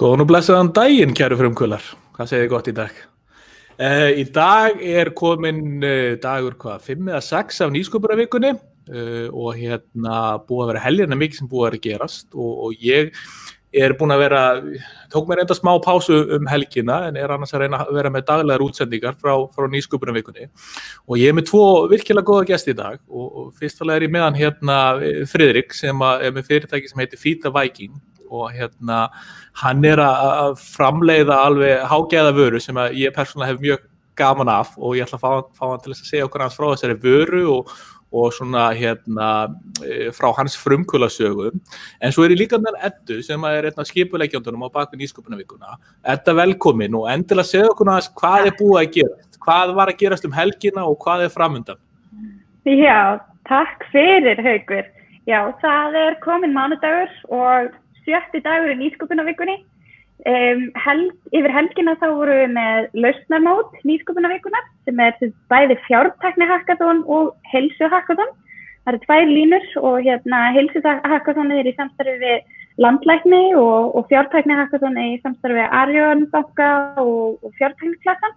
Góðan og blessaðan daginn, kæru frumkvölar. Hvað segir þið gott í dag? Í dag komin dagur 5 eða 6 af nýsköpunarvikunni og búið að vera helgina mikið sem búið að vera gerast og ég búin að tók mér enda smá pásu helgina en annars að reyna að vera með daglegar útsendingar frá nýsköpunarvikunni og ég með 2 virkilega góða gesti í dag og fyrstulega ég með hann Friðrik sem með fyrirtæki sem heitir Fita Viking og hann að framleiða alveg hágæða vöru sem að ég persónulega hef mjög gaman af og ég ætla að fá hann til að segja okkur hans frá þessari vöru og svona frá hans frumkvöðlasögu. En svo ég líka með Eddu sem einn af skipuleggjöndunum á bak við nýsköpunarvikuna. Edda velkomin og endilega segja okkur aðeins hvað búið að gerast. Hvað var að gerast helgina og hvað framundan? Já, takk fyrir Haukur. Já, það komin mánudagur og 7. dagur í nýsköpunarvikunni. Yfir helgina þá vorum við með lausnarmót nýsköpunarvikunar sem bæði fjártæknihackathon og heilsuhackathon. Það 2 línur og heilsuhackathon í samstarfi við landlækni og fjártæknihackathon í samstarfi við Arion banka og fjártækniklassan.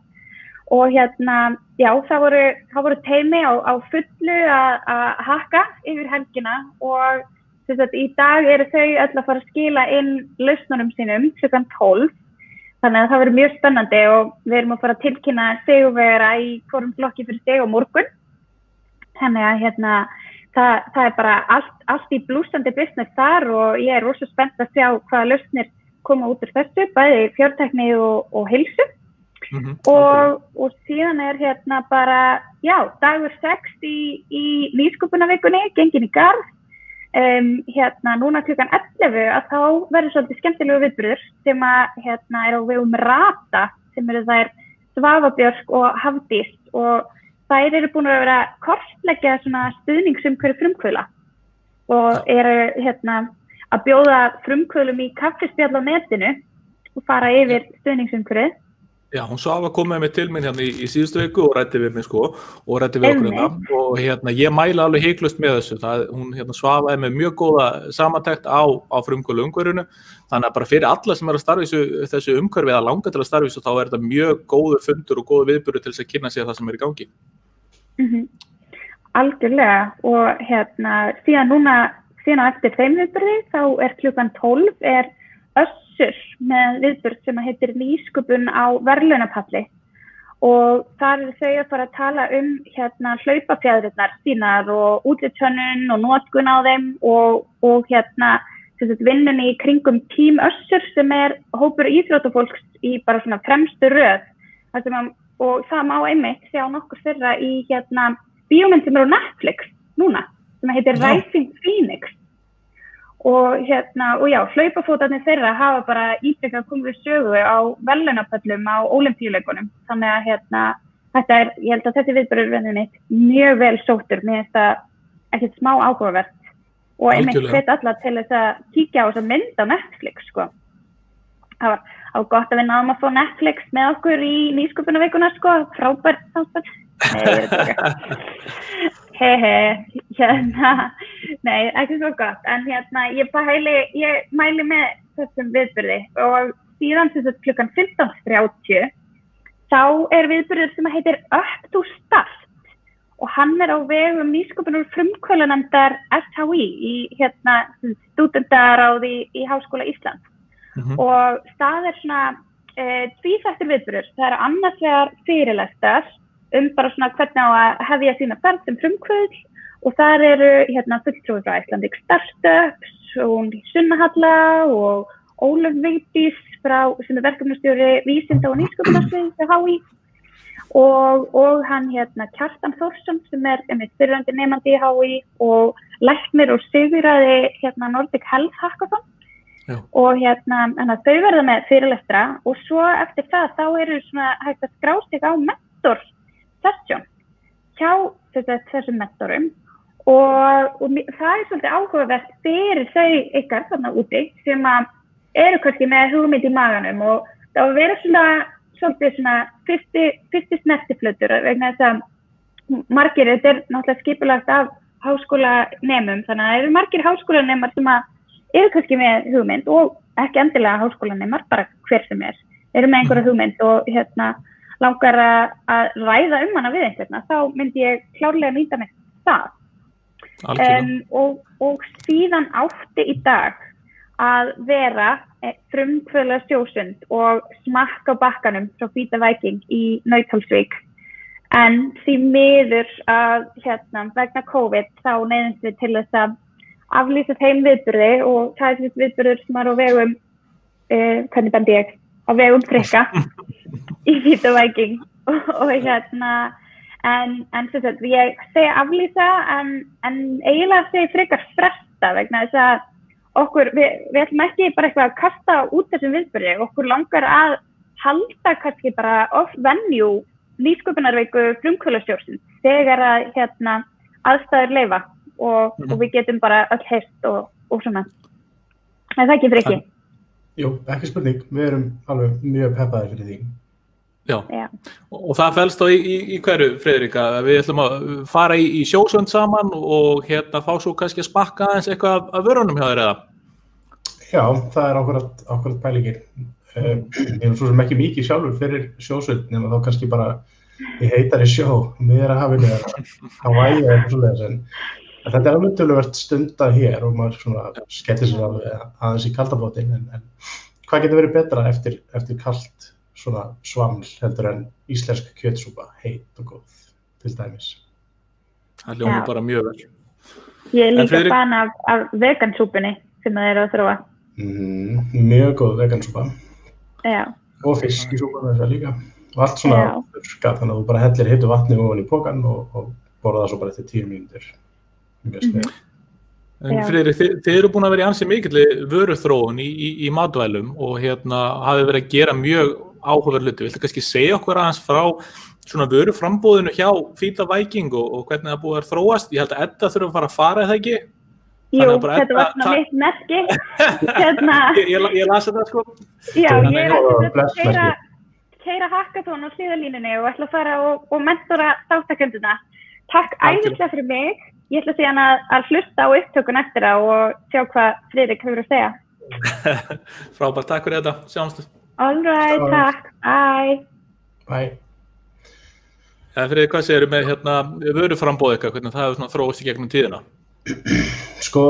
Og já, það voru teymi á fullu að hakka yfir helgina og í dag þau öll að fara að skila inn lausnunum sínum klukkan 12. Þannig að það verður mjög spennandi og við erum að fara að tilkynna sigurvegara í hvorum flokki fyrir sig á morgun. Þannig að það bara allt í blúsandi business þar og ég rosa spennt að sjá hvaða lausnir koma út úr þessu, bæði fjártækni og heilsu. Og síðan bara, já, dagur 6 í nýsköpunarvikunni, gengin í garð. Núna klukkan 11 að þá verður svolítið skemmtilegu viðburður sem á vegum Rata sem þær Svava Björk og Hafdís og þær búin að vera að kortleggja svona stuðningsumhverfi frumkvöðla og að bjóða frumkvöðlum í kaffispjall á netinu og fara yfir stuðningsumhverfið. Já, hún Svava kom með mig til minn í síðustu viku og ræddi við mig og ræddi við okkur og ég mæla alveg hiklaust með þessu. Hún Svava með mjög góða samantekt á frumkvöðlu umhverfinu þannig að bara fyrir alla sem að starfa í þessu umhverfi eða langa til að starfa í þessu þá þetta mjög góður fundur og góður viðburður til þess að kynna sér það sem í gangi. Algjörlega og síðan á eftir þeim viðburði þá klukkan 12 Össur með viðburð sem heitir nýsköpun á verðlaunapalli og þar þau að fara að tala hlaupafjæðrirnar sínar og útlitshönnun og notkun á þeim og vinnunni í kringum tím Össur sem hópur íþróttafólks í bara svona fremstu röð og það má einmitt sjá nokkur þeirra í bíómynd sem á Netflix núna sem heitir Rising Phoenix. Og já, hlaupafótarnir þeirra hafa bara ítrekkað komið við sögu á verðlaunapöllum á Ólympíuleikunum. Þannig að ég held að þessi viðburður mjög vel sóttur, mér finnst það ekkert smá áhugavert. Og einmitt hvet alla til þess að kíkja á þessa mynd á Netflix, sko. Það var gott að við náðum að fá Netflix með okkur í nýsköpunarvikuna, sko, frábært samstarf. Nei, ekki svo gott, en ég mæli með þessum viðburði og síðan klukkan 15:30 þá viðburður sem heitir Up to Start og hann á vegum nýsköpunar frumkvöðlanefndar SHÍ í stúdentaráði í Háskóla Íslands og það svona tvíþættur viðburður, það annars vegar fyrirlestrar bara svona hvernig á að hefja sína ferð sem frumkvöðl og þar fulltrúi frá Icelandic Startups og Sunna Halla og Ólöf Vigdís sem verkefnastjóri vísinda- og nýsköpunarsviðs hjá HÍ og hann Kjartan Þórsson sem einmitt fyrrverandi nemandi í HÍ og læknir og sigurvegari Nordic Health Hackathon. Og þau verða með fyrirlestra og svo eftir það þá svona hægt að skrá sig á mentor session hjá þessum mentorum og það svolítið áhugavert fyrir þau ykkar þarna úti sem kannski með hugmynd í maganum og það verður svolítið fyrsti snertiflötur vegna þess að margir, þetta náttúrulega skipulagt af háskólanemum þannig að það margir háskólanemar sem kannski með hugmynd og ekki endilega háskólanemar, bara hver sem eru með einhverja hugmynd og langar að ræða hana við einhverna, þá myndi ég klárlega nýta mig það. Og síðan átti í dag að vera frumkvöðla sjósund og smakk á bakkanum frá Hvíta Væking í Nauthólsvík. En því miður að vegna COVID þá neyðumst við til þess að aflýsa þeim viðburði og það er þessi viðburður sem á vegum, hvernig bendi ég, á vegum Frikka í Hvíta Væking og en sem sagt, ég segi aflýsa en eiginlega segi frekar fresta vegna þess að við ætlum ekki bara eitthvað að kasta út þessum viðburði, okkur langar að halda kannski bara off-venue nýsköpunarviku frumkvöðlasjórsins þegar að aðstæður leyfa og við getum bara öll heyrt og svona. Er það ekki fyrir ekki? Jú, ekki spurning. Við erum alveg mjög peppaðir fyrir því. Já. Og það felst þá í hverju, Friðrika? Við ætlum að fara í sjósund saman og fá svo kannski að smakka aðeins eitthvað af vörunum hjá þér eða? Já, það er ákveðat pælingin. Ég er svo sem ekki mikið sjálfur fyrir sjósund nema þá kannski bara í heitari sjó, miðra hafinu eða Hawaii eða eitthvað svoleiðis en þetta er alveg töluvert stundað hér og maður svona skellir sér alveg aðeins í kaldabótinn en hvað getur verið betra eftir kalt svona svaml heldur en íslensk kjötsúpa, heit og góð til dæmis. Það hljómar bara mjög vel. Ég er líka fan af vegansúpunni sem það að þróa. Mjög góð vegansúpa. Já. Og fiskisúpa með það líka. Og allt svona þurrkað, þannig að þú bara hellir heitu vatni ofan í pokann og borða það svo bara eftir 10 mínútur. Mjög snið. En Friðrik, þið eru búin að vera í ansi mikilli vöruþróun í matvælum og hafið verið að gera mjög áhugaverð hluti. Viltu kannski segja okkur aðeins frá svona vöruframbúðinu hjá Hvíta Væking og hvernig það búið að þróast? Ég held að Edda þurfum að fara er það ekki? Jú, þetta var svona mitt merki. Ég las þetta sko. Já, ég er að keyra hackathon á hliðarlínunni og ætla að fara og mentora þáttakendurna. Takk æðislega fyrir mig. Ég ætla síðan að hlusta á upptökun eftir það og sjá hvað Friðrik hefur að segja. Frábært, takk fyrir þetta. Sjáumstu. All right, takk. Bye. Bye. Friðrik, hvað segirðu með vöruframboð eitthvað, hvernig það hefur þróast í gegnum tíðina? Sko,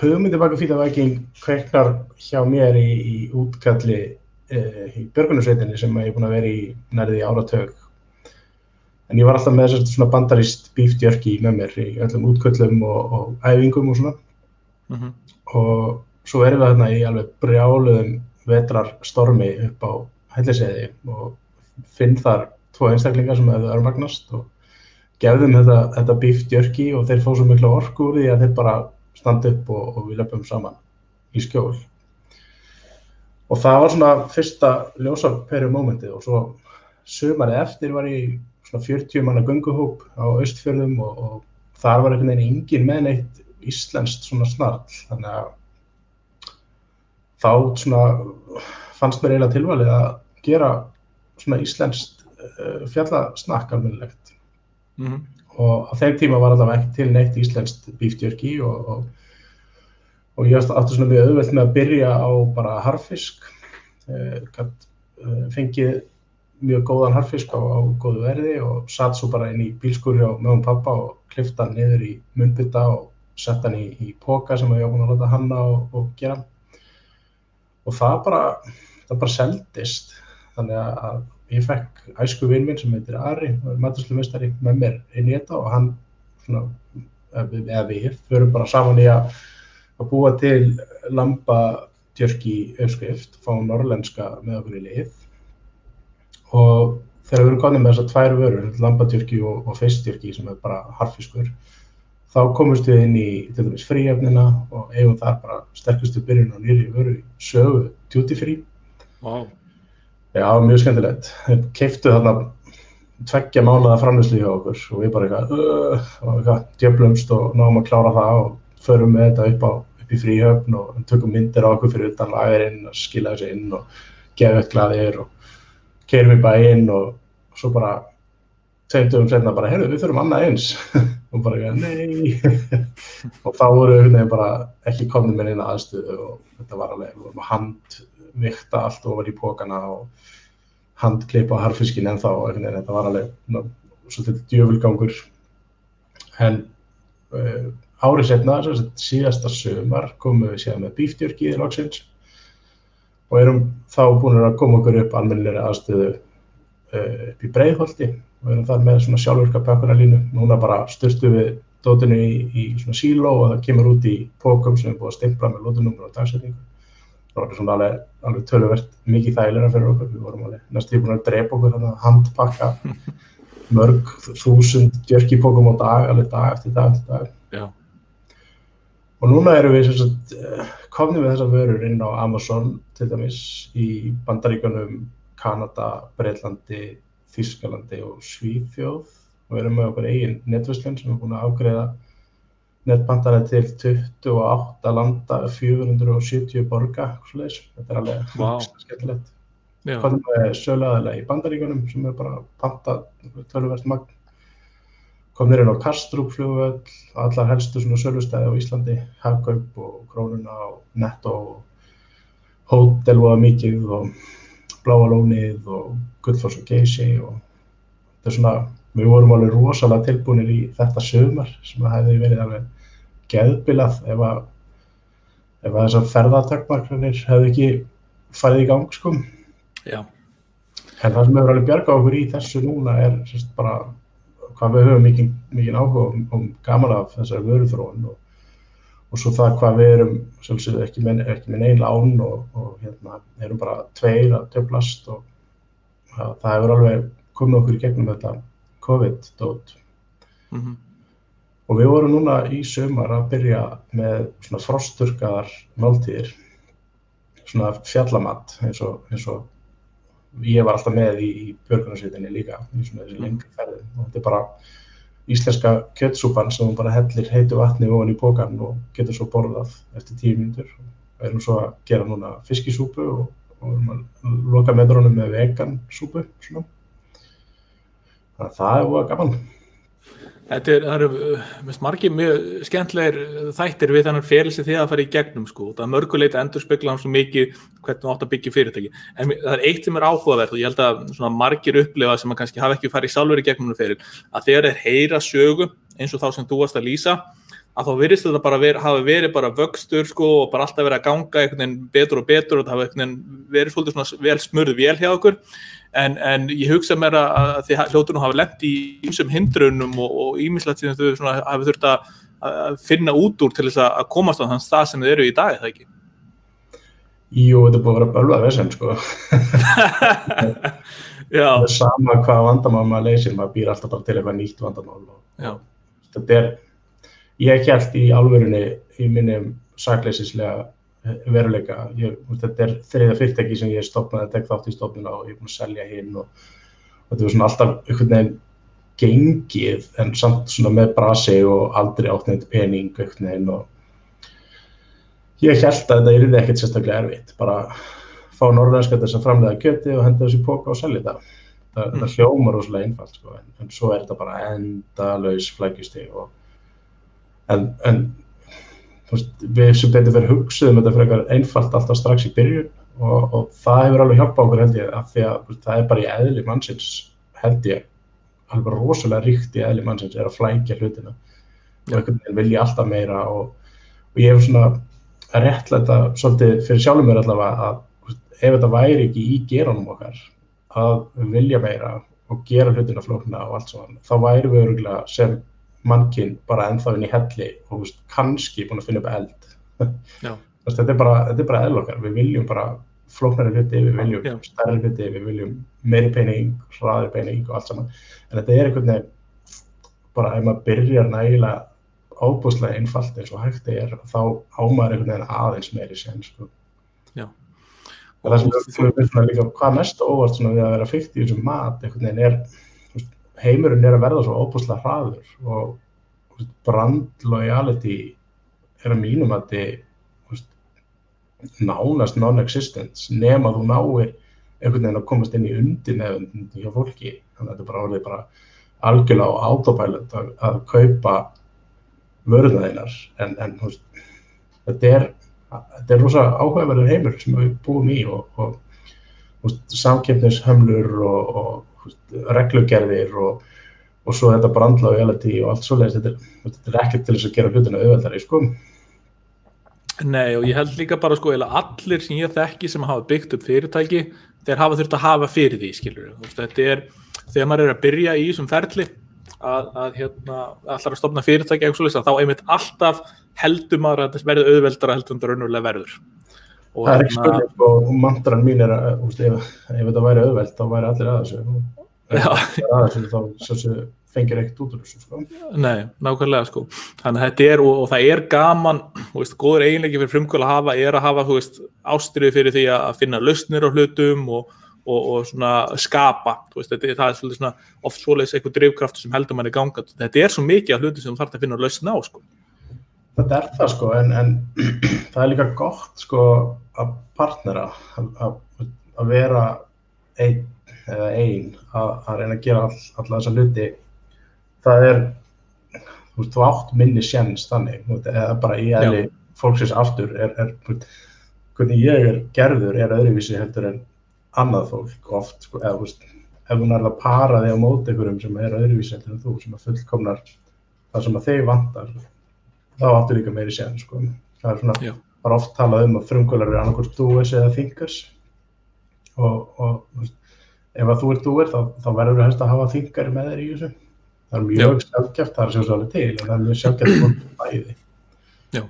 hugmyndin bak við Hvíta Væking kveiknar hjá mér í útkalli í björgunarsveitinni sem ég er búin að vera í nærði áratug. En ég var alltaf með þessar svona bandarískt beef jerky með mér í öllum útköllum og æfingum og svona. Og svo erum við þarna í alveg brjáluðum vetrarstormi upp á Hellisheiði og finn þar 2 einstaklingar sem hefðu örmagnast og gefðum þetta beef jerky og þeir fá svo mikla orku úr því að þeir bara standa upp og við löpum saman í skjól. Og það var svona fyrsta ljósaperu-mómentið og svo sumarið eftir var ég svona 40 manna gönguhóp á Austfjörðum og þar var einhvern veginn enginn með neitt íslenskt svona snarl. Þannig að þá svona fannst mér eiginlega tilvalið að gera svona íslenskt fjallasnakk almennilegt. Og á þeim tíma var allavega ekki til neitt íslenskt beef jerky og ég átti svona mjög auðvelt með að byrja á bara harfisk. Gat fengið mjög góðan harfisk á góðu verði og satt svo bara inn í bílskúr hjá mömmu og pappa og klippti hann niður í munnbita og sett hann í poka sem ég var búin að láta hanna og gera. Og það bara seldist. Þannig að ég fekk æskuvin minn sem heitir Ari og er matværslumeistari með mér inn í þetta og hann svona, við förum bara saman í að búa til lambajörki uppskrift, fá norrlenska með okkur í lið. Og þegar við erum komnir með þessar 2 vörur, lambajörki og fiskjörki sem er bara harfiskur, þá komumst við inn í til dæmis fríefnina og eigum þar bara sterkustu byrjun á nýrri vöru í sögu duty free. Wow. Já, mjög skemmtilegt. Þeir keyptu þarna 2 mánaða framleiðslu hjá okkur og við bara eitthvað djöflumst og náum að klára það og förum með þetta upp í fríhöfn og tökum myndir á okkur fyrir utan lagerinn og skila þessu inn og gefa upp glaðir og keyrum í bæinn og svo bara 2 dögum seinna bara, heyrðu, við þurfum annað eins. og bara nei og þá voru við bara ekki komnir með neina aðstöðu og þetta var alveg, við vorum að handvikta allt ofan í pókana og handklippa á harðfiskinn ennþá og þetta var alveg svolítið djöfulgangur en árið seinna, síðasta sumar komum við síðan með bífdjörkið í loksins og erum þá búin að koma okkur upp almennilegri aðstöðu upp í Breiðholti og erum þar með svona sjálfvirka pökkunarlínu. Núna bara sturtum við dótinu í svona síló og það kemur út í pókum sem er búið að stimpla með lótunúmer og dagsetningu. Það var svona alveg töluvert mikið þægilegra fyrir okkur. Við vorum alveg næstum búin að drepa okkur þarna handpakka mörg þúsund djörkipókum á dag, alveg dag eftir dag eftir dag. Já. Og núna erum við komnir með þessar vörur inn á Amazon til dæmis í Bandaríkjunum, Kanada, Breitlandi, Þýskalandi og Svíþjóð og erum með okkur eigin netverslun sem er búin að afgreiða netpantana til 28 landa, 470 borga, svoleiðis. Þetta er alveg skemmtilegt. Komum með söluaðila í Bandaríkjunum sem er bara panta töluvert magn. Komnir inn á Kastrup flugvöll, allar helstu svona sölustæði á Íslandi, Hagkaup og Krónuna og Netto og Hótel og mikið og Bláa lónið og Gullfoss og Geysi og þetta er svona, við vorum alveg rosalega tilbúnir í þetta sumar sem hefði verið alveg geðbilað ef þessar ferðatakmarkanir hefði ekki farið í gang sko. Já. En það sem hefur alveg bjargað okkur í þessu núna er bara hvað við höfum mikinn áhuga og gaman af þessari vöruþróun og svo það hvað við erum sjálfsögðu ekki með nein lán og erum bara tveir að töflast og það hefur alveg komið okkur í gegnum þetta COVID-dót. Og við vorum núna í sumar að byrja með svona frostþurrkaðar máltíðir, svona fjallamatt eins og ég var alltaf með í björgunarsveitinni líka, í svona þessi lengri ferðum og þetta er bara íslenska kjötsúpan sem hún bara hellir heitu vatni ofan í pokann og getur svo borðað eftir 10 mínútur. Við erum svo að gera núna fiskisúpu og erum að loka metrunum með vegansúpu. Þannig að það er voða gaman. Það eru margir mjög skemmtilegir þættir við þennan feril sem þið að fara í gegnum sko. Það er mörguleit að endurspegla hann svo mikið hvernig þú átt að byggja fyrirtæki. En það er eitt sem er áhugavert og ég held að svona margir upplifa sem að kannski hafa ekki farið sjálfur í gegnum feril að þegar þeir heyra sögu eins og þá sem þú varst að lýsa að þá virðist þetta bara hafa verið bara vöxtur sko og bara alltaf verið að ganga einhvern veginn betur og betur og það hafa einhvern veginn verið svolítið svona vel smurð vel hjá okkur. En ég hugsa mér að þið hljótu nú hafa lent í ýmsum hindrunum og ýmislegt sem þau hafi þurft að finna út úr til þess að komast á þann stað sem þið eru í dag, er það ekki? Jú, þetta er búið að vera bölvað vesen, sko. Já. Það er sama hvað vandamál maður leysir, maður býr alltaf bara til eitthvað nýtt vandamál. Já. Þetta ég hélt í alvörunni í minnum sakleysislega veruleika. Þetta er þriðja fyrirtæki sem ég stofnaði, tek þátt í stofnuna og ég er búin að selja hinn og þetta var svona alltaf einhvern veginn gengið en samt svona með brasi og aldrei átt neitt pening einhvern veginn og ég hélt að þetta yrði ekkert sérstaklega erfitt, bara fá norðlenska þess að framleiða kjöti og henda þessu póka og selja þetta. Það hljómar rosalega einfalt sko, en svo er þetta bara endalaus flækjustig og en við sem betur fyrir hugsuðum þetta frekar einfalt alltaf strax í byrjun og það hefur alveg hjálpað okkur held ég af því að það er bara í eðli mannsins held ég alveg rosalega ríkt í eðli mannsins er að flækja hlutina og einhvern veginn vilja alltaf meira og ég hef svona að réttlæta svolítið fyrir sjálfum mér allavega að ef þetta væri ekki í geranum okkar að vilja meira og gera hlutina flókna og allt svona þá væri við örugglega sem mannkinn bara ennþá inn í helli og kannski búin að finna upp eld. Þetta er bara eðl okkar, við viljum bara flóknari hluti, við viljum stærri hluti, við viljum meiri pening, hraðari pening og allt saman. En þetta er einhvern veginn bara ef maður byrjar nægilega óbúslega einfalt eins og hægt þá á maður einhvern veginn aðeins meiri sen sko. Já. Og það sem við finnum líka hvað mest óvart svona við að vera fyrkt í þessum mat einhvern veginn heimurinn að verða svo óbúslega hraður og brand loyalty að mínum að nánast non-existent nema þú náir einhvern veginn að komast inn í undirmeðvitund hjá fólki þannig að þetta bara orðið bara algjörlega á autopilot að kaupa vöruna þínar en þú veist, þetta er rosa áhugaverður heimur sem við búum í og samkeppnishömlur og reglugerðir og svo þetta brandlag reality og allt svoleiðis, þetta er ekkert til þess að gera hlutina auðveldari, sko. Nei, og ég held líka bara, sko, allir sem ég þekki sem hafa byggt upp fyrirtæki, þeir hafa þurft að hafa fyrir því, skilur. Þetta þegar maður að byrja í þessum ferli, að allar að stofna fyrirtæki eitthvað svoleiðis, þá einmitt alltaf heldur maður að þetta verði auðveldara heldur en það raunverulega verður. Og það ekki spurning og mantran mín ef þetta væri auðvelt, þá væri allir að þessu. Þá fengir ekkert út úr þessu, sko. Nei, nákvæmlega, sko. Þannig að þetta og það gaman, góður eiginleiki fyrir frumkvöðla að hafa, ástríðu fyrir því að finna lausnir á hlutum og svona skapa, það svolítið svona oft svoleiðis eitthvað drifkraftur sem heldur manni gangandi. Þetta svo mikið af hlutum sem þú þarft að finna lausn á, sko. Þetta það, sko, en það líka gott, sko, að partnera, að vera ein að reyna að gera alla þessa hluti. Það þú átt minni séns þannig, eða bara í eðli fólksins aftur hvernig ég gerður öðruvísi heldur en annað fólk oft, sko, eða ef þú nærð að para þig á móti einhverjum sem öðruvísi heldur en þú, sem að fullkomnar það sem að þig vantar, þá áttu líka meiri séns, sko. Það svona, var oft talað að frumkvöðlar annarkvort doers eða thinkers og ef að þú doer, þá verður helst að hafa thinkeri með þér í þessu. Það mjög sjálfgeft, það sjálfsagt alveg til, en það mjög sjálfgeft bæði. Já.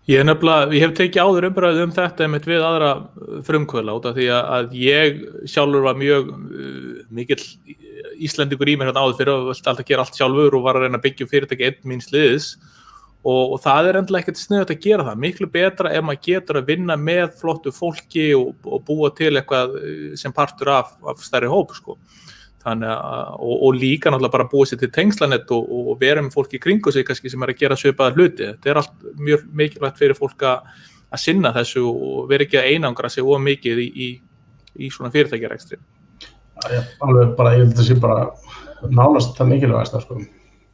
Ég hef tekið áður umræðu þetta einmitt við aðra frumkvöðla út af því að ég sjálfur var mjög mikill Íslendingur í mér áður fyrir og vildi alltaf gera allt sjálfur og var að reyna að byggja fyrirtæki einn míns liðs og það endilega ekkert sniðugt að gera það. Miklu betra ef maður getur að vinna með flottu fólki og búa til eitthvað sem partur af stærri hóp, sko. Þannig og líka náttúrulega bara búið sér til tengslanett og vera með fólki í kringu sig kannski sem að gera svipaða hluti. Þetta allt mjög mikilvægt fyrir fólk að sinna þessu og vera ekki að einangra sig of mikið í svona fyrirtækjarekstri. Já, alveg bara, ég held að sé bara nánast það mikilvægasta, sko.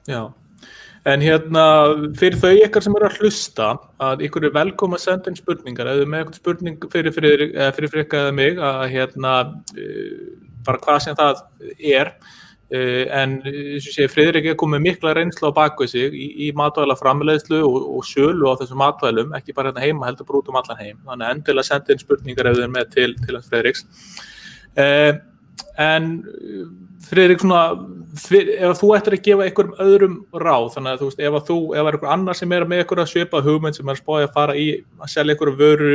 Já, en fyrir þau ykkar sem að hlusta að ykkur velkomin að senda inn spurningar, ef þau með eitthvað spurning fyrir Frikka eða mig að bara hvað sem það en eins og sé, Friðrik komið mikla reynslu á bakvið sig í matvælaframleiðslu og sölu á þessum matvælum, ekki bara heima heldur bara út allan heim, þannig endilega senda inn spurningar ef þau með til Friðriks. En Friðrik, ef þú ættir að gefa einhverjum öðrum ráð, þannig að þú veist, ef einhver annar sem með einhverja svipað hugmynd sem að spája að fara í að selja einhverju vöru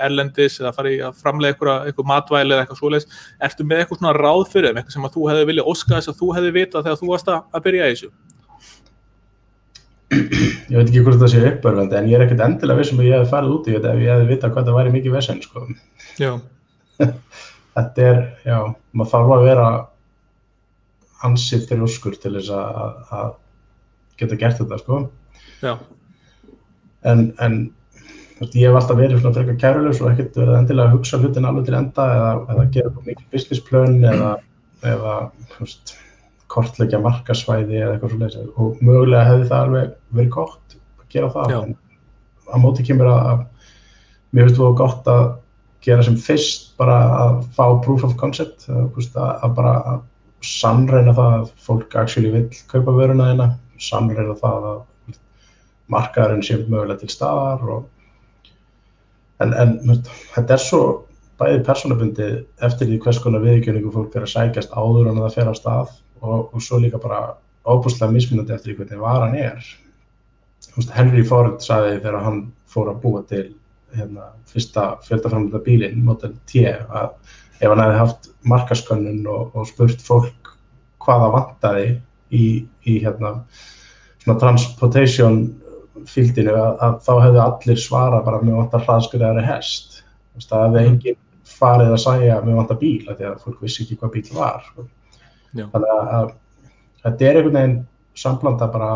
erlendis eða fara í að framleiða einhver matvæli eða eitthvað svoleiðis, ertu með eitthvað svona ráð fyrir þeim, eitthvað sem að þú hefði viljað óska þess að þú hefði vitað þegar þú varst að byrja í þessu? Ég veit ekki hvort það sé uppörvandi, en ég ekkert endilega viss að ég hefði farið út í þetta ef ég hefði vitað hvað það væri mikið vesen, sko. Já. Þetta já, maður þarf að vera ansið þrjóskur til þess að geta gert þetta, sko. Já. En ég hef alltaf verið svona frekar kærulaus og ekkert verið endilega að hugsa hlutin alveg til enda eða gera mikið businessplan eða kortleggja markasvæði eða eitthvað svoleiðis og mögulega hefði það alveg verið gott að gera það. En á móti kemur að mér finnst það gott að gera sem fyrst bara að fá proof of concept, að bara sannreyna það að fólk actually vill kaupa vöruna þína, sannreyna það að markaðurinn sé mögulega til staðar en þetta svo bæði persónubundið eftir því hvers konar viðurkenningu fólk að sækjast áður en það fer af stað og svo líka bara ofboðslega mismunandi eftir því hvernig varan Henry Ford sagði þegar hann fór að búa til fyrsta fjöldaframleidda bílinn, Model T, að ef hann hefði haft markaðskönnun og spurt fólk hvað það vantaði í svona transportation fíldinu að þá hefðu allir svarað bara mér vantar hraðskreiðari hest. Það hefði enginn farið að segja mér vantar bíl af því að fólk vissi ekki hvað bíl var. Þannig að þetta einhvern veginn samblanda bara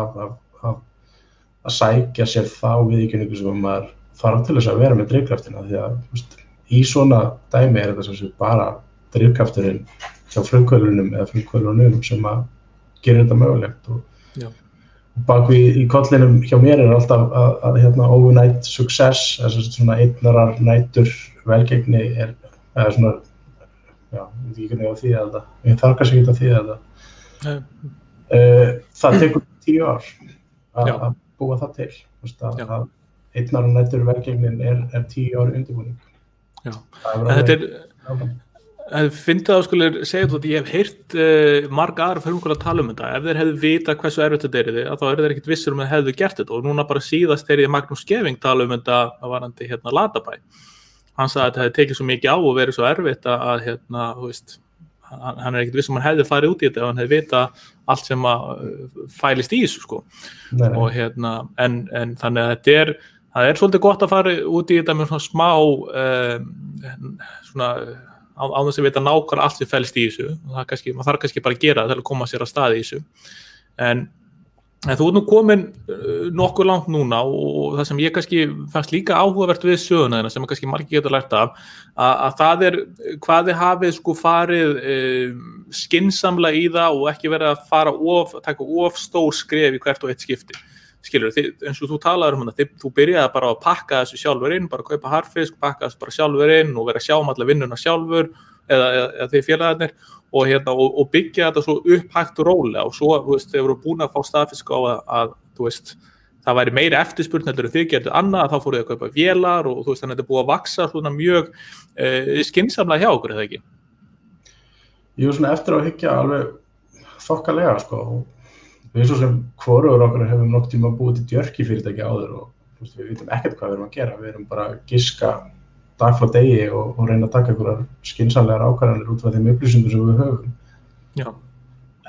að sækja sér þá viðurkenningu sem maður þarf til þess að vera með drifkraftina því að í svona dæmi þetta sem bara drifkrafturinn hjá frumkvöðlunum eða frumkvöðlunum sem að gerir þetta mögulegt og Já. bakvið í kollinum hjá mér alltaf að overnight success, svona einnarar nætur velgengni eða svona, já, ég veit ekki hvernig á því þetta, ég þarf kannski ekki að því þetta. Það tekur 10 ár að búa það til, að einnarar nætur velgengnin er 10 ár undirbúning. Já, þetta finnst það að skulir segja þú að ég hef heyrt marga aðra frumkvöld að tala þetta. Ef þeir hefðu vita hversu erfitt þetta er þá eru þeir ekkert vissir þeir hefðu gert þetta og núna bara síðast þegar ég Magnús Skeving tala þetta varandi Latabæ. Hann sagði að þetta hefði tekið svo mikið á og verið svo erfitt að þú veist, hann er ekkert viss hann hefði farið út í þetta og hann hefði vita allt sem fælist í þessu sko. Og en þannig að það er svolítið gott að fara út í þetta með svona smá svona á þess að vita nákvæmlega allt sem fælst í þessu og maður þarf kannski bara að gera það til að koma sér að stað í þessu en þú nú komin nokkuð langt núna og það sem ég kannski fannst líka áhugavert við söguna sem kannski margir getur lært af að það hvað þið hafið sko farið skynsamlega í það og ekki verið að taka of stór skref í hvert og eitt skipti. Skilur, eins og þú talaður þú byrjaði bara að pakka þessu sjálfur inn, bara kaupa harfisk, pakka þessu bara sjálfur inn og vera að sjá alla vinnuna sjálfur eða þið félagarnir og byggja þetta svo upphægt og rólega og svo, þú veist, þeir voru búin að fá staðfisk á að þú veist, það væri meiri eftirspurn heldur en þið gerðu annað, þá fóruð þið að kaupa vélar og þú veist, þannig að þetta er búið að vaxa svona mjög skynsamlega hjá okkur, eða ekki? Jú, svona eftir að hyggja alveg þokkalega, sko. Við svo sem hvorugur okkur hefum nokkuð tíma búið til djörkifyrirtæki áður og við vitum ekkert hvað við erum að gera. Við erum bara að giska dag frá degi og reyna að taka einhverjar skynsamlegar ákvarðanir út frá þeim upplýsingum sem við höfum. Já.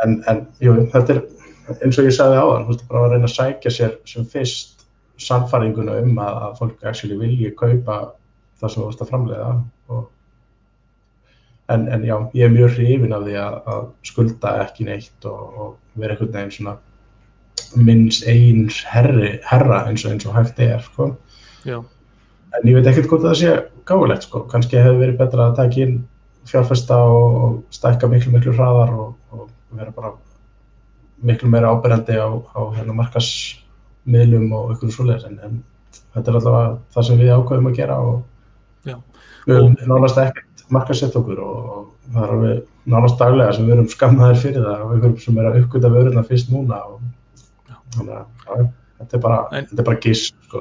En jú, þetta er eins og ég sagði áðan, bara að reyna að sækja sér sem fyrst sannfæringuna að fólk actually vilji kaupa það sem þú varst að framleiða. En já, ég er mjög hrifinn af því að skulda ekki neitt og vera einhvern veginn svona minns eins herra eins og hægt sko. Já. En ég veit ekkert hvort það sé gáfulegt sko. Kannski hefði verið betra að taka inn fjárfesta og stækka miklu hraðar og vera bara miklu meira áberandi á markaðsmiðlum og einhverju svoleiðis en þetta er allavega það sem við ákveðum að gera og við höfum nánast ekkert markaðsett okkur og það er alveg nánast daglega sem við erum skammaðir fyrir það og einhverjum sem er að uppgöta vöruna fyrst núna og þannig að þetta er bara gisk sko.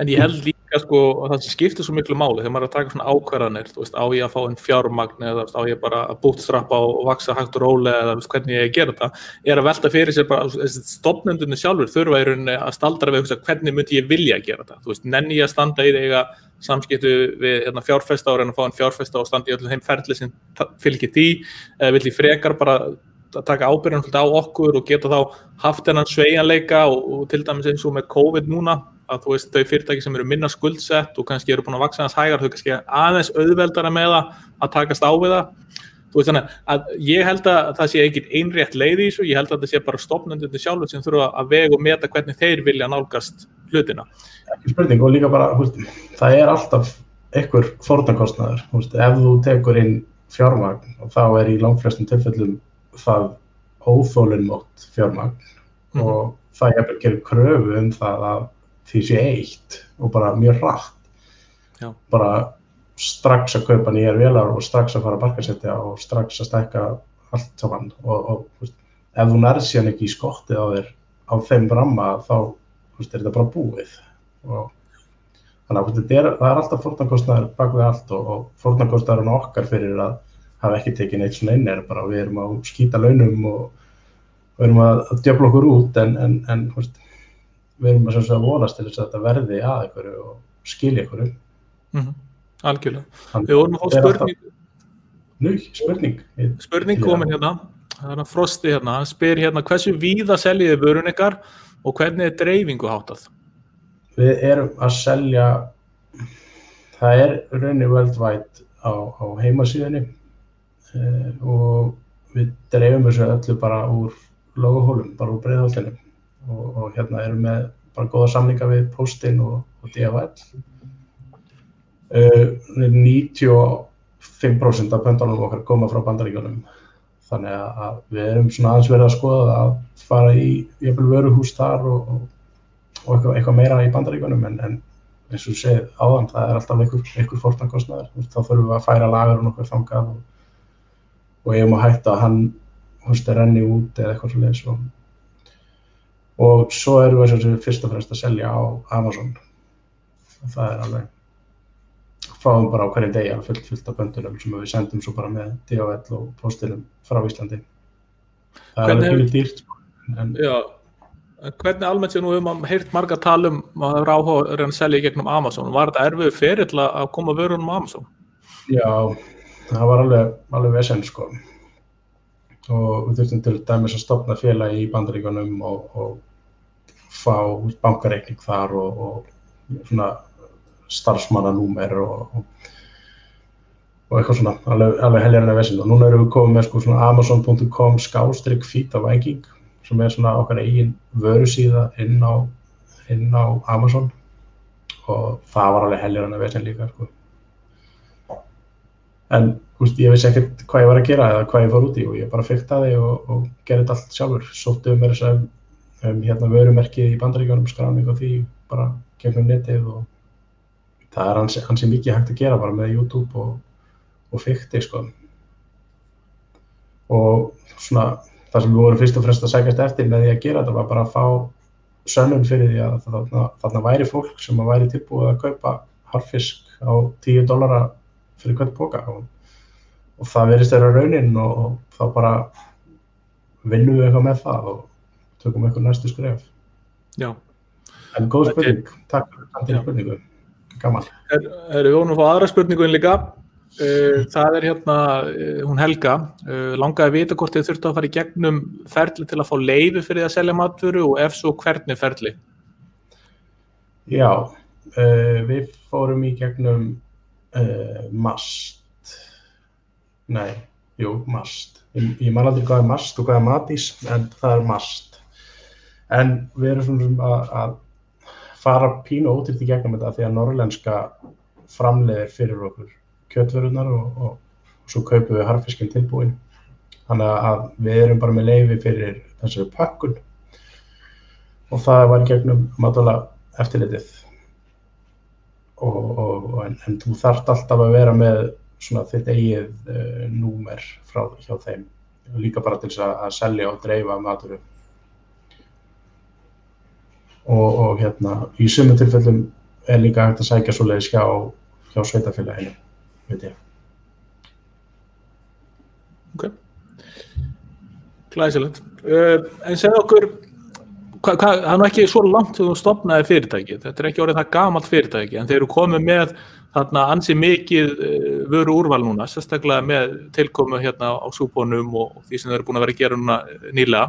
En ég held líka sko að það skiptir svo miklu máli þegar maður er að taka svona ákvarðanir, þú veist, á ég að fá inn fjármagn eða á ég bara að bootstrappa og vaxa hægt og rólega eða hvernig ég gera þetta, er að velta fyrir sér bara stofnendurnir sjálfur þurfa í rauninni að staldra við hvernig myndi ég vilja að gera þetta, þú veist, nenni ég að standa í eiga samskipti við fjárfesta og reyna að fá inn fjárfesta og standa í öllum þeim ferli sem fylgir því, eða vill ég frekar bara að taka ábyrgðan á okkur og geta þá haft þennan sveigjanleika og til dæmis eins og með COVID núna að þú veist þau fyrirtæki sem eru minna skuldsett og kannski eru búin að vaxa aðeins hægar þau kannski aðeins auðveldara með að takast á við það. Þú veist þannig að ég held að það sé ekki einrétt leið í þessu, ég held að það sé bara stofnendurnir sjálfur sem þurfa að vega og meta hvernig þeir vilja nálgast hlutina. Ekki spurning og líka bara, það er alltaf einhver fórnarkostnaður, ef þú tekur inn fjármagn og þá er í langflestum tilfellum það óþolinmótt fjármagn og það jafnvel gerir kröfu það að því sé eitt og bara mjög hratt. Já. Bara strax að kaupa nýjar vélar og strax að fara að markaðssetja og strax að stækka allt saman og ef þú nærð síðan ekki í skottið á þér á þeim ramma þá er þetta bara búið og þannig að það er alltaf fórnarkostnaður bak við allt og fórnarkostnaðurinn okkar fyrir að hafa ekki tekið neitt svona inn bara við erum að skýta launum og við erum að djöfla okkur út en við erum að vonast til þess að þetta verði að einhverju og skilja einhverju. Algjörlega. Við vorum að fá spurning komin hérna, það er Frosti hérna, hann spyr hérna hversu víða seljiði vörun ykkar og hvernig er dreifingu háttað? Við erum að selja, það er rauninni worldwide á heimasíðunni og við dreifum þessu öllu bara úr Lógahólum, bara úr Breiðholtinu og hérna erum við bara góða samninga við Póstinn og DHL. 95% af pöntunum okkar koma frá Bandaríkjunum þannig að við erum svona aðeins verið að skoða að fara í jafnvel vöruhús þar og eitthvað meira í Bandaríkjunum en eins og segið áðan, það alltaf einhver fórnarkostnaður. Þá þurfum við að færa lager og nokkuð þangað og eigum að hætta að hann renni út eða eitthvað svoleiðis. Og svo erum við fyrst og fremst að selja á Amazon. Og það alveg, fáum bara á hverjum degi fullt af böndunum sem við sendum svo bara með DHL og póstilum frá Íslandi. Það alveg pínu dýrt. Já. Hvernig almennt sem nú höfum heyrt marga tala að það áhuga að selja í gegnum Amazon? Var þetta erfiður ferill að koma vörunum á Amazon? Já, það var alveg vesen sko. Og við þurftum til dæmis að stofna félag í Bandaríkjunum og fá bankareikning þar og svona starfsmannanúmer og eitthvað svona alveg heljarlega vesen. Og núna erum við komið með sko svona amazon.com/feet-of-viking sem svona okkar eigin vörusíða inn á Amazon og það var alveg heljarlega vesen líka sko. En ég vissi ekkert hvað ég var að gera eða hvað ég fór út í og ég bara fiktaði og gerði þetta allt sjálfur. Sótti mér þess vörumerkið í Bandaríkjunum, skráning á því bara gegnum netið og það ansi mikið hægt að gera bara með YouTube og fikti sko. Og svona það sem við vorum fyrst og fremst að sækjast eftir með því að gera þetta var bara að fá sönnun fyrir því að þarna væri fólk sem væri tilbúið að kaupa harfisk á $10 fyrir hvern poka og það virðist vera raunin og þá bara vinnum við eitthvað með það og tökum eitthvað næstu skref. Já. En góð spurning, takk fyrir spurningu, gaman. Við vonum að fá aðra spurningu líka. Það hún Helga, langaði að vita hvort þið þurftu að fara í gegnum ferli til að fá leyfi fyrir að selja matvöru og ef svo hvernig ferli? Já, við fórum í gegnum MAST. MAST. Ég man aldrei hvað MAST og hvað Matís, en það MAST. En við erum svona að fara pínu ótrýtt í gegnum þetta því að norrlenska framleiðir fyrir okkur kjötvörunar og svo kaupum við harfiskinn tilbúinn. Þannig að við erum bara með leyfi fyrir þessari pökkun og það var í gegnum matvælaeftirlitið. En þú þarft alltaf að vera með svona þitt eigið númer hjá þeim. Líka bara til þess að selja og dreifa matvöru. Og í sumum tilfellum líka hægt að sækja svoleiðis hjá sveitarfélaginu. Ok, glæsilegt. En segðu okkur, það er nú ekki svo langt þegar þú stofnaði fyrirtæki, þetta ekki orðið það gamalt fyrirtæki, en þeir eru komið með þarna ansi mikið vöru úrval núna, sérstaklega með tilkomu hérna á súpunum og því sem þeir eru búin að vera að gera núna nýlega.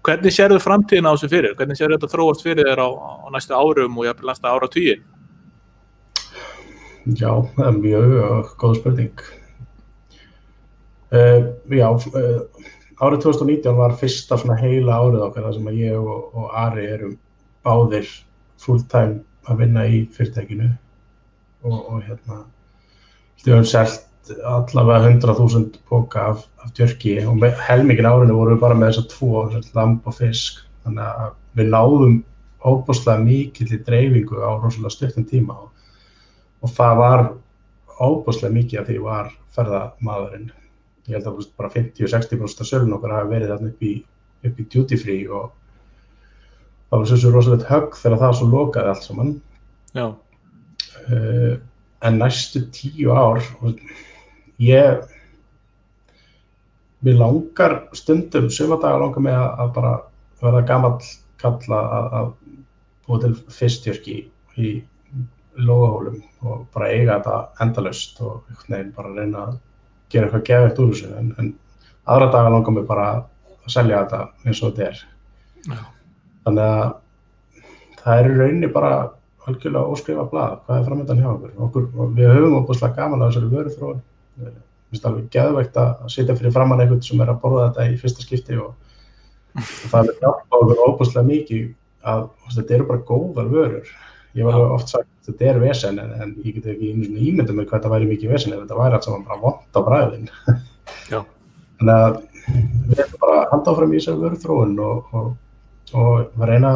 Hvernig sérðu framtíðina á þessu fyrir? Hvernig sérðu þetta þróast fyrir þér á næstu árum og jafnvel næsta áratugi? Já, það er mjög góð spurning. Árið 2019 var fyrsta svona heila árið okkar þar sem að ég og Ari erum báðir full-time að vinna í fyrirtækinu og við höfum selt allavega 100.000 poka af tjörki og helmingin árinu vorum við bara með þessar 2, lamb og fisk. Þannig að við náðum óbúslega mikilli dreifingu á rosalega stuttum tíma og það var óbúslega mikið af því var ferðamaðurinn. Ég held að bara 50-60% af sölun okkar hafi verið þarna upp í duty free og það var svo rosalegt högg þegar það svo lokaði allt saman. Já. En næstu 10 ár, mér langar stundum, suma daga langar mig að bara verða gamall kall að búa til fisktjörki í lóðahólum og bara eiga þetta endalaust og einhvern veginn bara reyna að gera eitthvað geðveikt úr þessu en aðra daga langar mig bara að selja þetta eins og þetta er. Já. Þannig að það er í rauninni bara algjörlega óskrifað blað, hvað er framöndan hjá okkur. Við höfum óbúslega gaman á þessari vöruþróun. Mér finnst alveg geðveikt að sitja fyrir framan einhvern sem er að borða þetta í fyrsta skipti og það er hjálpa okkur óbúslega mikið að þetta eru bara góðar vörur. Ég var oft sagt að þetta er vesen en ég get ekki ímyndað mér hvað þetta væri mikið vesen ef þetta væri allt saman bara vont á bragðin. Já. Þannig að við erum bara að halda áfram í þessari vöruþróun og reyna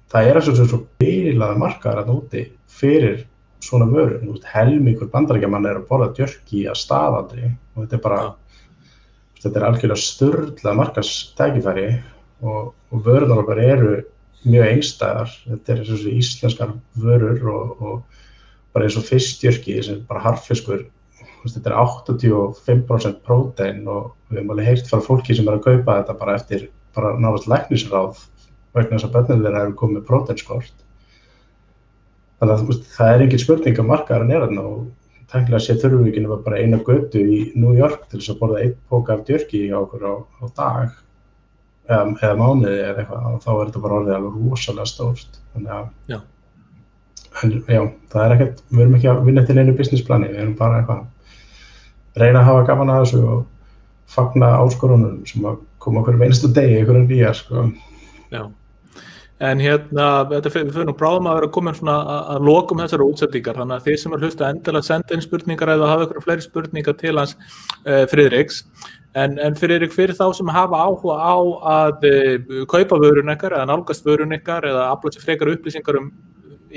það er svo bilaða markaðar að úti fyrir svona vörur. Helmingur Bandaríkjamanna að borða jerky að staðaldri og þetta er bara þetta er algjörlega sturlað markaðstækifæri og vörurnar okkar eru mjög einstæðar. Þetta er þessi íslenskar vörur og bara eins og fiskjerki sem bara harðfiskur. Þetta er 85% prótein og við höfum alveg heyrt frá fólki sem að kaupa þetta bara eftir nánast læknisráð vegna þess að börnin þeirra eru komið með próteinskort. Þannig að það er engin spurning að markaðurinn er þarna og tæknilega sé þurfum við ekki nema bara eina götu í New York til þess að borða 1 póka af jerky hjá okkur á dag eða mánuði eða eitthvað og þá er þetta bara orðið alveg rosalega stórt. Þannig að já, það er ekkert, við erum ekki að vinna til einu businessplani, við erum bara eitthvað reyna að hafa gaman að þessu og fagna áskorunum sem að koma okkur einstu degi, einhverjum nýjar sko. Já. En þetta við fyrir nú bráðum að vera komin svona að lokum þessari útsendingar, þannig að þið sem hlusta endilega senda inn spurningar eða hafa ykkur fleiri spurningar til hans Friðriks. En Friðrik, fyrir þá sem hafa áhuga á að kaupa vörun ykkar eða nálgast vörun ykkar eða afla sér frekar upplýsingar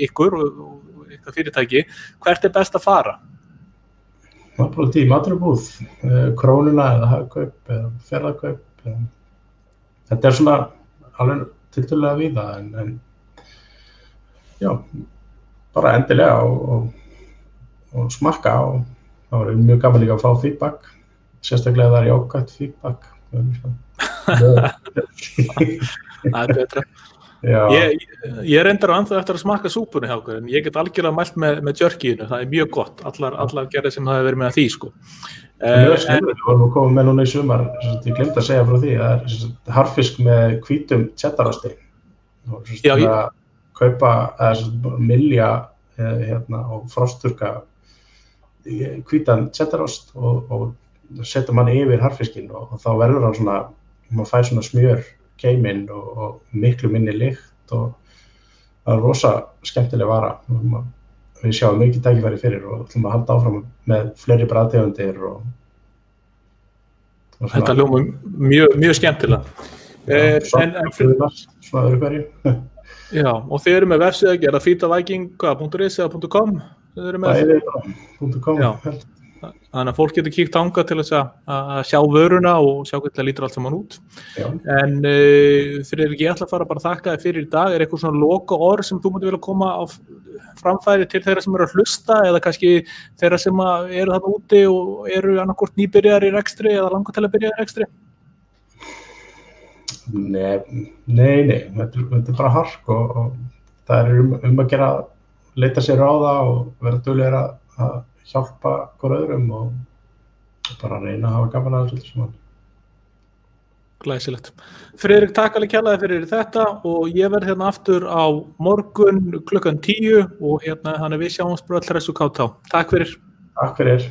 ykkur og ykkar fyrirtæki, hvert er best að fara? Náttúrulega í matvörubúð, Krónuna eða Hagkaup eða Fjarðarkaup. Þetta er svona alveg tiltölulega víða en já, bara endilega og smakka og það var mjög gaman líka að fá feedback, sérstaklega það er jákvætt feedback. Það er betra. Ég reyndar ennþá eftir að smakka súpunni hjá okkur, en ég get algjörlega mælt með jerkyinu, það er mjög gott, allar gerðir sem hafa verið með því sko. Mjög skemmtilegt, við vorum að koma með núna í sumar, ég glemdi að segja frá því, það er harfisk með hvítum cheddarosti og kaupa milja og frosturka hvítan cheddarost og setja mann yfir harfiskinn og þá verður hann svona, maður fær svona smjör keiminn og miklu minni lykt og það er rosa skemmtileg vara. Við sjáum mikið tækifæri fyrir og ætlum að halda áfram með fleiri bragðtegundir og Þetta hljómar mjög skemmtilega. Svona öðru hverju. Já, og þið eru með vefsíða, er það fitaviking.is eða .com? .com. Þannig að fólk getur kíkt þangað til þess að sjá vöruna og sjá hvernig það lítur allt saman út. Já. En Friðrik, ég ætla að fara bara að þakka þér fyrir í dag. Er eitthvað svona lokaorð sem þú myndi vilja koma á framfæri til þeirra sem eru að hlusta eða kannski þeirra sem eru þarna úti og eru annaðhvort nýbyrjar í rekstri eða langar til að byrja í rekstri? Nei, þetta er bara hark og það er að gera, leita sér á það og vera duglegir að hjálpa hver öðrum og bara reyna að hafa gaman að þessu saman. Glæsilegt. Friðrik, takk alveg kærlega fyrir þetta og ég verð hérna aftur á morgun klukkan 10 og þannig við sjáumst bara allra þessu kátt á. Takk fyrir. Takk fyrir.